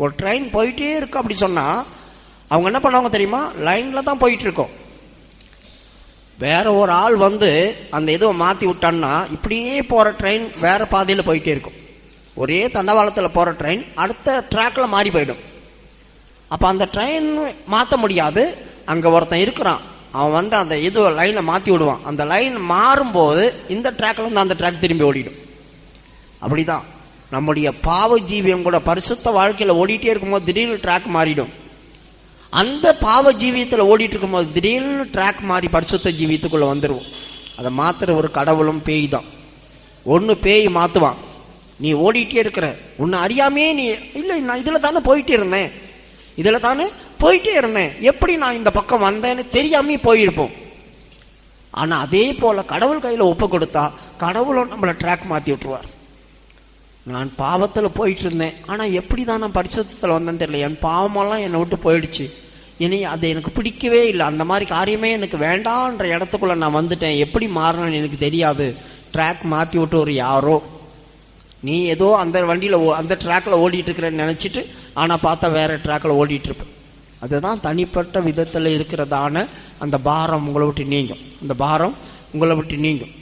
ஒரு ட்ரெயின் போயிட்டே இருக்கு அப்படி சொன்னால் அவங்க என்ன பண்ணுவாங்க தெரியுமா? லைனில் தான் போயிட்டு இருக்கோம். வேற ஒரு ஆள் வந்து அந்த இதுவை மாற்றி விட்டான்னா இப்படியே போகிற ட்ரெயின் வேற பாதையில் போயிட்டே இருக்கும். ஒரே தண்டவாளத்தில் போகிற ட்ரெயின் அடுத்த ட்ராக்ல மாறி போயிடும். அப்போ அந்த ட்ரெயின் மாற்ற முடியாது. அங்கே ஒருத்தன் இருக்கிறான், அவன் வந்து அந்த இது லைனை மாற்றி விடுவான். அந்த லைன் மாறும்போது இந்த ட்ராக்ல இருந்து அந்த ட்ராக் திரும்பி ஓடிடும். அப்படிதான் நம்முடைய பாவ ஜீவியம் கூட பரிசுத்த வாழ்க்கையில் ஓடிட்டே இருக்கும்போது திடீர்னு ட்ராக் மாறிடும். அந்த பாவ ஜீவியத்தில் ஓடிட்டு இருக்கும்போது திடீர்னு ட்ராக் மாறி பரிசுத்த ஜீவியத்துக்குள்ள வந்துடுவோம். அதை மாத்துற ஒரு கடவுளும் பேய் தான். ஒன்று பேய் மாற்றுவான், நீ ஓடிட்டே இருக்கிற, உன்னை அறியாமே நீ இல்லை நான் இதில் தானே போயிட்டே இருந்தேன், எப்படி நான் இந்த பக்கம் வந்தேன்னு தெரியாமே போயிருப்போம். ஆனால் அதே போல் கடவுள் கையில் ஒப்பு கொடுத்தா கடவுளும் நம்மளை ட்ராக் மாற்றி விட்டுருவார். நான் பாவத்தில் போயிட்டு இருந்தேன், ஆனால் எப்படி தான் நான் பரிசுத்தத்தில் வந்தேன்னு தெரியல, என் பாவமெல்லாம் என்னை விட்டு போயிடுச்சு, இனி அது எனக்கு பிடிக்கவே இல்லை, அந்த மாதிரி காரியமே எனக்கு வேண்டான்ற இடத்துக்குள்ளே நான் வந்துட்டேன், எப்படி மாறணும்னு எனக்கு தெரியாது. ட்ராக் மாற்றி விட்டு ஒரு யாரோ நீ ஏதோ அந்த வண்டியில் அந்த ட்ராக்ல ஓடிட்டு இருக்கிறேன்னு நினச்சிட்டு ஆனால் பார்த்தா வேற ட்ராக்ல ஓடிட்டு இருப்பேன். அதுதான் தனிப்பட்ட விதத்தில் இருக்கிறதான அந்த பாரம் உங்களை விட்டு நீங்கும். அந்த பாரம் உங்களை விட்டு நீங்கும்.